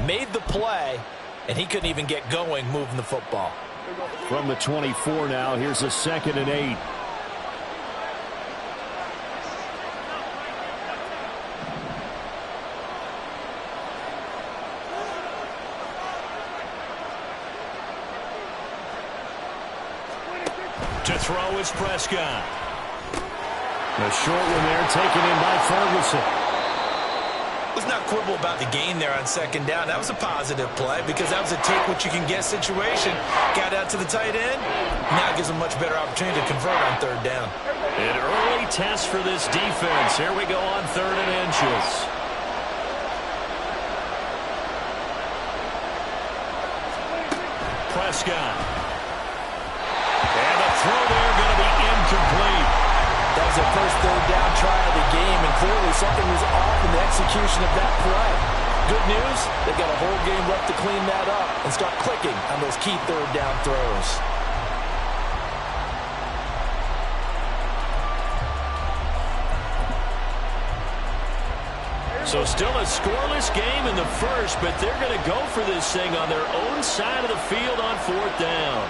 made the play, and he couldn't even get going moving the football. From the 24 now, here's a 2nd and 8. To throw is Prescott. The short one there taken in by Ferguson. Let's not quibble about the gain there on 2nd down. That was a positive play because that was a take-what-you-can-get situation. Got out to the tight end. Now it gives them much better opportunity to convert on 3rd down. An early test for this defense. Here we go on 3rd and inches. Prescott. And the throw there going to be incomplete. That was their first 3rd down try of the game, and clearly something was off in the execution of that play. Good news, they've got a whole game left to clean that up and start clicking on those key 3rd down throws. So still a scoreless game in the first, but they're going to go for this thing on their own side of the field on 4th down.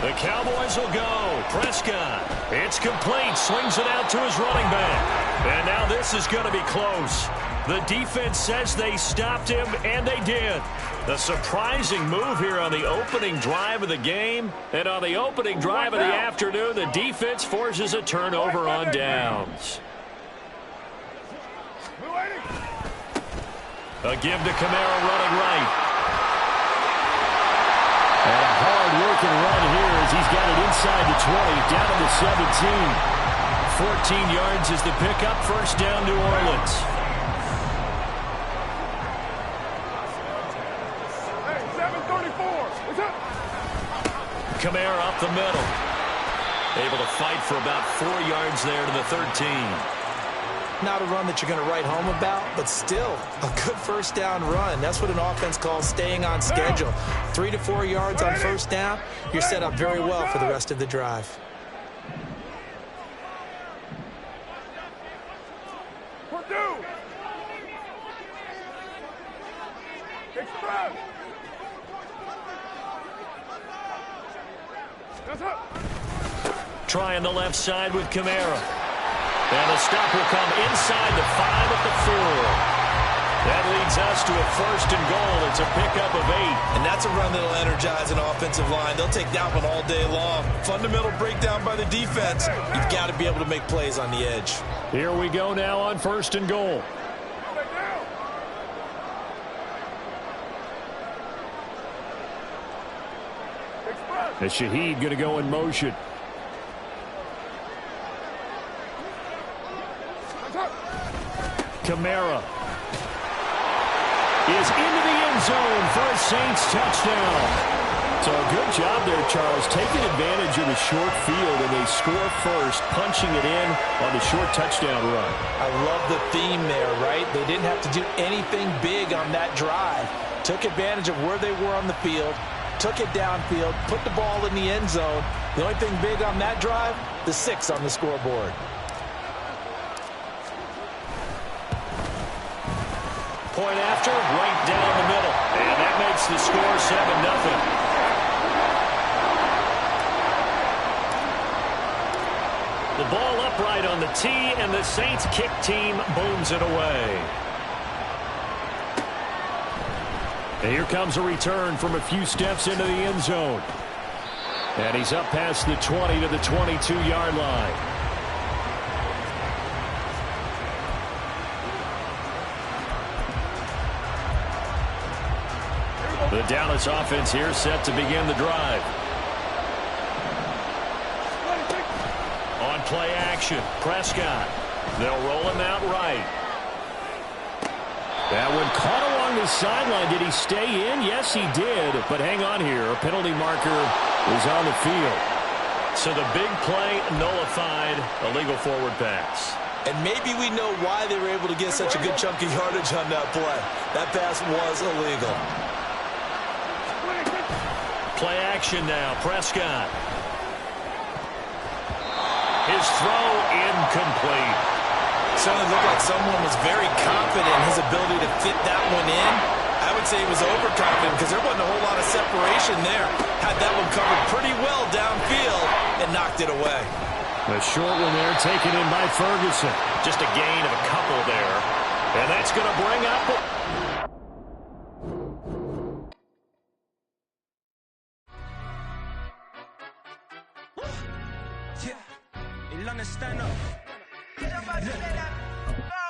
The Cowboys will go. Prescott. It's complete. Swings it out to his running back. And now this is going to be close. The defense says they stopped him, and they did. The surprising move here on the opening drive of the game. And on the opening drive of the afternoon, the defense forces a turnover on downs. A give to Kamara running right. And a hard-working run here as he's got it inside the 20, down to the 17. 14 yards is the pickup. 1st down, New Orleans. Kamara up the middle. Able to fight for about 4 yards there to the 13. Not a run that you're going to write home about, but still a good 1st down run. That's what an offense calls staying on schedule. 3 to 4 yards on 1st down, you're set up very well for the rest of the drive. Trying the left side with Kamara. And the stop will come inside the 5 at the 4. That leads us to a 1st and goal. It's a pickup of 8. And that's a run that'll energize an offensive line. They'll take that one all day long. Fundamental breakdown by the defense. You've got to be able to make plays on the edge. Here we go now on 1st and goal. And Shaheed going to go in motion. Kamara is into the end zone for a Saints touchdown. So a good job there, Charles, taking advantage of the short field, and they score first, punching it in on the short touchdown run. I love the theme there, right? They didn't have to do anything big on that drive. Took advantage of where they were on the field, took it downfield, put the ball in the end zone. The only thing big on that drive, the 6 on the scoreboard. Point after, right down the middle. And that makes the score 7-0. The ball upright on the tee, and the Saints kick team booms it away. And here comes a return from a few steps into the end zone. And he's up past the 20 to the 22-yard line. The Dallas offense here set to begin the drive. On play action, Prescott. They'll roll him out right. That one caught along the sideline. Did he stay in? Yes, he did. But hang on here. A penalty marker is on the field. So the big play nullified, a legal forward pass. And maybe we know why they were able to get such a good chunk of yardage on that play. That pass was illegal. Play action now. Prescott. His throw incomplete. Certainly looked like someone was very confident in his ability to fit that one in. I would say he was overconfident because there wasn't a whole lot of separation there. Had that one covered pretty well downfield and knocked it away. The short one there taken in by Ferguson. Just a gain of a couple there. And that's going to bring up... Stand up.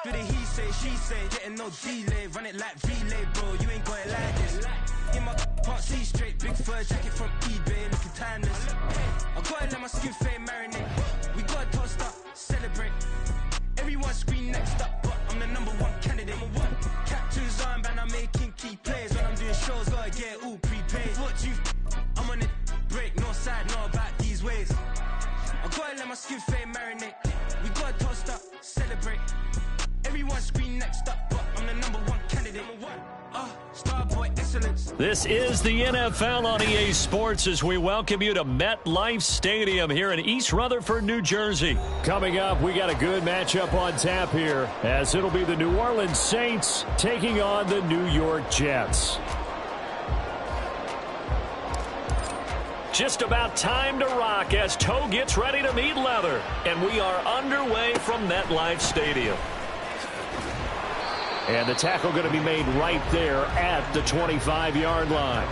Do the he say, she say, getting no delay, run it like relay, bro. You ain't got it like this. In my can't see straight, big fur jacket from eBay, looking timeless. I gotta let my skin fade marinate. We gotta toast up, celebrate. Everyone scream next up, but I'm the #1 candidate. Captain's armband, I'm making key plays. When I'm doing shows, gotta get all prepaid. What you? I'm on it, break, no side, no about these ways. I gotta let my skin fade marinate. We gotta toast up, celebrate. Everyone scream next up, but I'm the #1 candidate. Starboy excellence. This is the NFL on EA Sports as we welcome you to MetLife Stadium here in East Rutherford, New Jersey. Coming up, we got a good matchup on tap here, as it'll be the New Orleans Saints taking on the New York Jets. Just about time to rock as toe gets ready to meet leather. And we are underway from MetLife Stadium. And the tackle going to be made right there at the 25-yard line.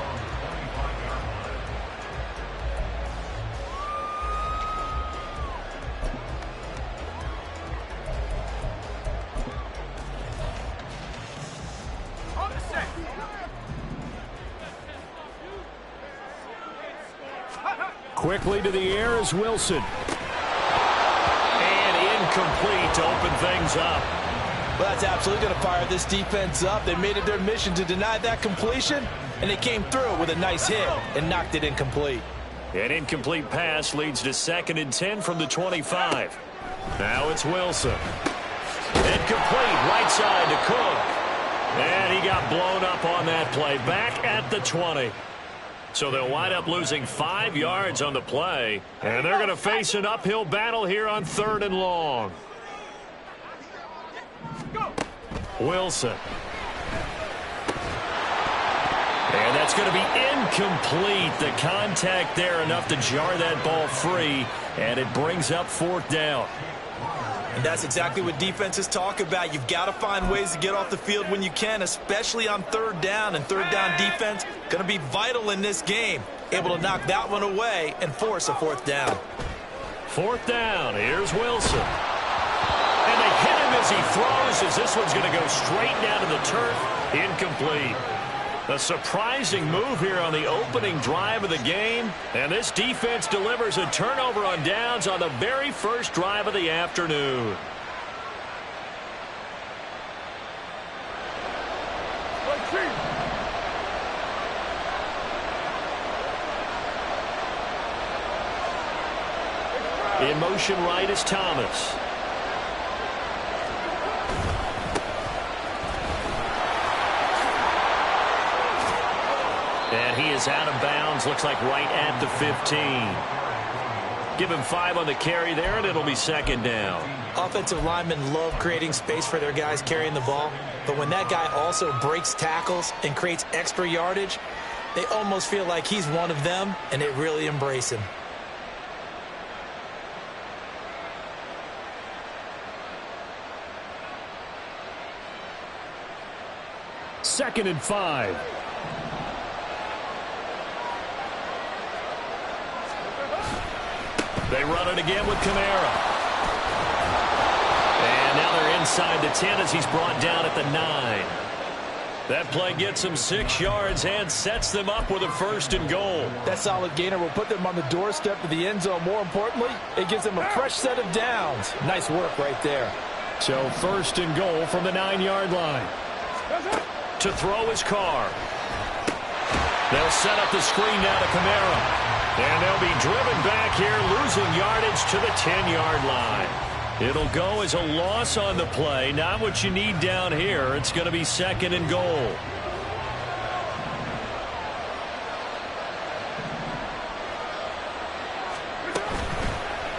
Quickly to the air is Wilson. And incomplete to open things up. Well, that's absolutely going to fire this defense up. They made it their mission to deny that completion, and they came through with a nice hit and knocked it incomplete. An incomplete pass leads to 2nd and 10 from the 25. Now it's Wilson. Incomplete, right side to Cook. And he got blown up on that play. Back at the 20. So they'll wind up losing 5 yards on the play. And they're going to face an uphill battle here on 3rd and long. Wilson. And that's going to be incomplete. The contact there enough to jar that ball free. And it brings up 4th down. And that's exactly what defenses talk about. You've got to find ways to get off the field when you can, especially on 3rd down. And 3rd down defense going to be vital in this game. Able to knock that one away and force a 4th down. 4th down. Here's Wilson. And they hit him as he throws, as this one's going to go straight down to the turf. Incomplete. A surprising move here on the opening drive of the game. And this defense delivers a turnover on downs on the very first drive of the afternoon. In motion right is Thomas. And he is out of bounds, looks like right at the 15. Give him 5 on the carry there, and it'll be 2nd down. Offensive linemen love creating space for their guys carrying the ball, but when that guy also breaks tackles and creates extra yardage, they almost feel like he's one of them, and they really embrace him. Second and 5. They run it again with Kamara. And now they're inside the 10 as he's brought down at the 9. That play gets him 6 yards and sets them up with a 1st and goal. That solid gainer will put them on the doorstep of the end zone. More importantly, it gives them a fresh set of downs. Nice work right there. So 1st and goal from the 9-yard line. To throw his Carr. They'll set up the screen now to Kamara. And they'll be driven back here, losing yardage to the 10-yard line. It'll go as a loss on the play. Not what you need down here. It's going to be 2nd and goal.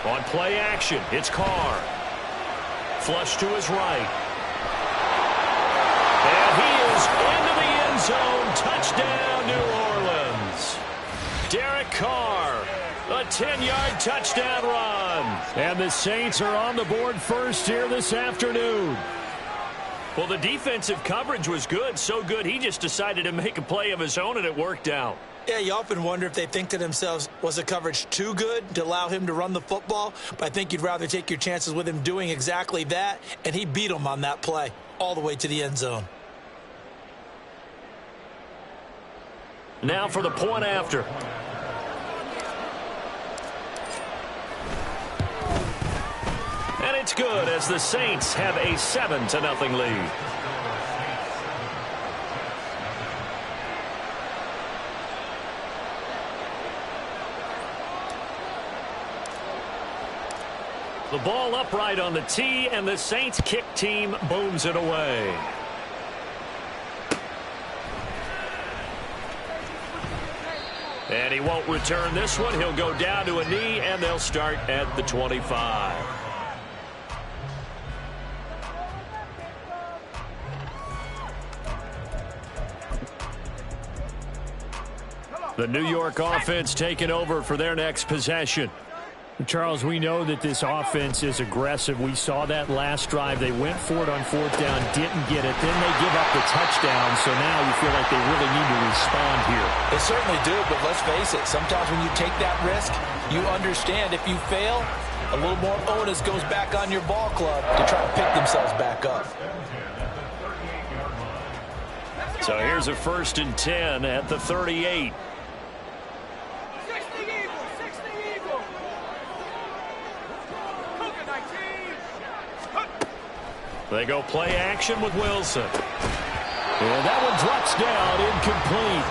On play action, it's Carr. Flush to his right. And he is into the end zone. Touchdown, New Orleans. Derek Carr, a 10-yard touchdown run. And the Saints are on the board first here this afternoon. Well, the defensive coverage was good, so good he just decided to make a play of his own, and it worked out. Yeah, you often wonder if they think to themselves, was the coverage too good to allow him to run the football? But I think you'd rather take your chances with him doing exactly that, and he beat him on that play all the way to the end zone. Now for the point after. And it's good as the Saints have a 7-0 lead. The ball upright on the tee, and the Saints kick team booms it away. And he won't return this one. He'll go down to a knee, and they'll start at the 25. The New York offense taking over for their next possession. Charles, we know that this offense is aggressive. We saw that last drive. They went for it on fourth down, didn't get it. Then they give up the touchdown, so now you feel like they really need to respond here. They certainly do, but let's face it, sometimes when you take that risk, you understand if you fail, a little more onus goes back on your ball club to try to pick themselves back up. So here's a 1st and 10 at the 38. They go play action with Wilson. And that one drops down, incomplete.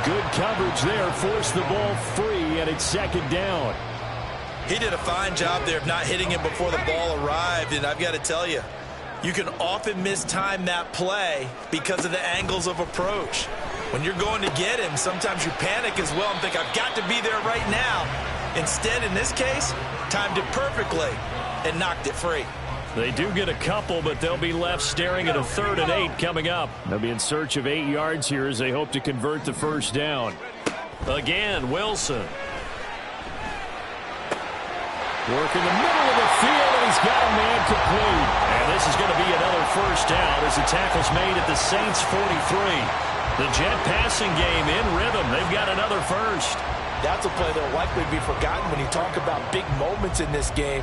Good coverage there, forced the ball free, and it's 2nd down. He did a fine job there of not hitting him before the ball arrived, and I've got to tell you, you can often mistime that play because of the angles of approach. When you're going to get him, sometimes you panic as well and think, I've got to be there right now. Instead, in this case, timed it perfectly and knocked it free. They do get a couple, but they'll be left staring at a 3rd and 8 coming up. They'll be in search of 8 yards here as they hope to convert the 1st down. Again, Wilson. Working the middle of the field, and he's got a man complete. And this is going to be another 1st down as the tackle's made at the Saints' 43. The Jet passing game in rhythm. They've got another 1st. That's a play that will likely be forgotten when you talk about big moments in this game.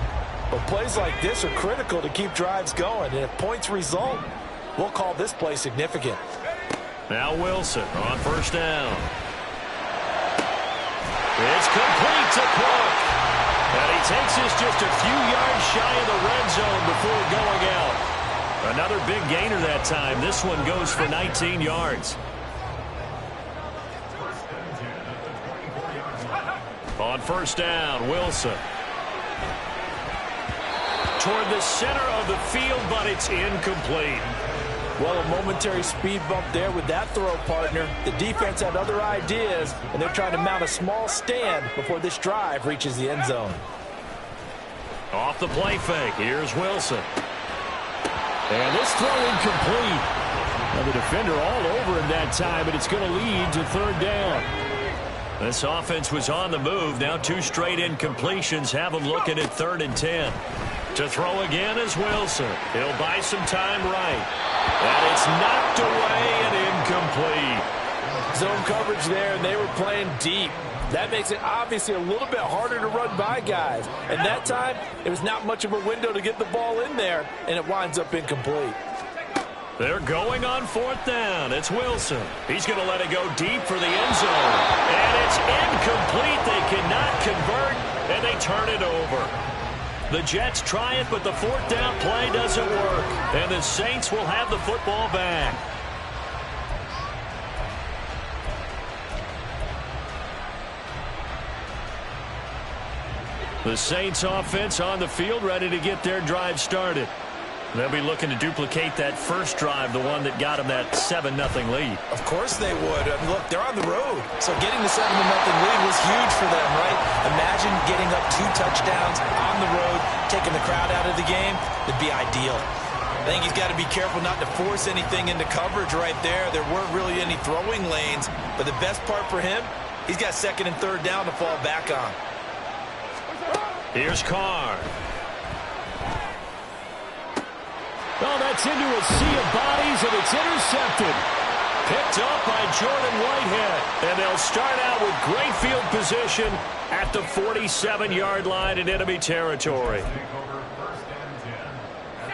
But plays like this are critical to keep drives going. And if points result, we'll call this play significant. Now Wilson on 1st down. It's complete to Cook. And he takes this just a few yards shy of the red zone before going out. Another big gainer that time. This one goes for 19 yards. On 1st down, Wilson. Toward the center of the field, but it's incomplete. Well, a momentary speed bump there with that throw, partner. The defense had other ideas, and they're trying to mount a small stand before this drive reaches the end zone. Off the play fake, here's Wilson. And this throw incomplete. Now the defender all over him that time, but it's going to lead to 3rd down. This offense was on the move. Now 2 straight incompletions have them looking at 3rd and 10. To throw again is Wilson. He'll buy some time right. And it's knocked away and incomplete. Zone coverage there, and they were playing deep. That makes it obviously a little bit harder to run by guys. And that time, it was not much of a window to get the ball in there, and it winds up incomplete. They're going on 4th down. It's Wilson. He's going to let it go deep for the end zone. And it's incomplete. They cannot convert, and they turn it over. The Jets try it, but the 4th down play doesn't work. And the Saints will have the football back. The Saints offense on the field ready to get their drive started. They'll be looking to duplicate that first drive, the one that got them that 7-0 lead. Of course they would. I mean, look, they're on the road. So getting the 7-0 lead was huge for them, right? Imagine getting up 2 touchdowns on the road, taking the crowd out of the game. It'd be ideal. I think he's got to be careful not to force anything into coverage right there. There weren't really any throwing lanes. But the best part for him, he's got 2nd and 3rd down to fall back on. Here's Carr. Oh, that's into a sea of bodies, and it's intercepted. Picked up by Jordan Whitehead. And they'll start out with great field position at the 47-yard line in enemy territory.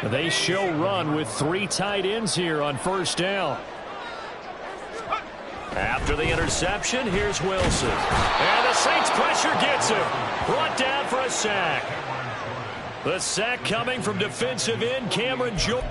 They show run with 3 tight ends here on 1st down. After the interception, here's Wilson. And the Saints pressure gets him. Brought down for a sack. The sack coming from defensive end Cameron Jordan.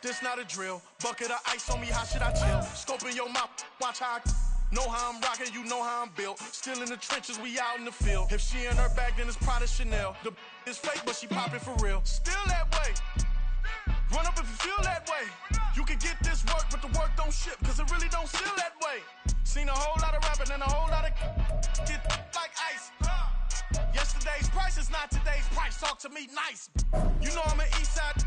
This not a drill. Bucket of ice on me, how should I chill? Scoping your mouth, watch how I know how I'm rocking, you know how I'm built. Still in the trenches, we out in the field. If she in her bag, then it's Prada Chanel. The is fake, but she popping for real. Still that way. Run up if you feel that way. You can get this work, but the work don't ship, cause it really don't feel that way. Seen a whole lot of rapping and a whole lot of get like ice. Yesterday's price is not today's price. Talk to me nice. You know I'm an east side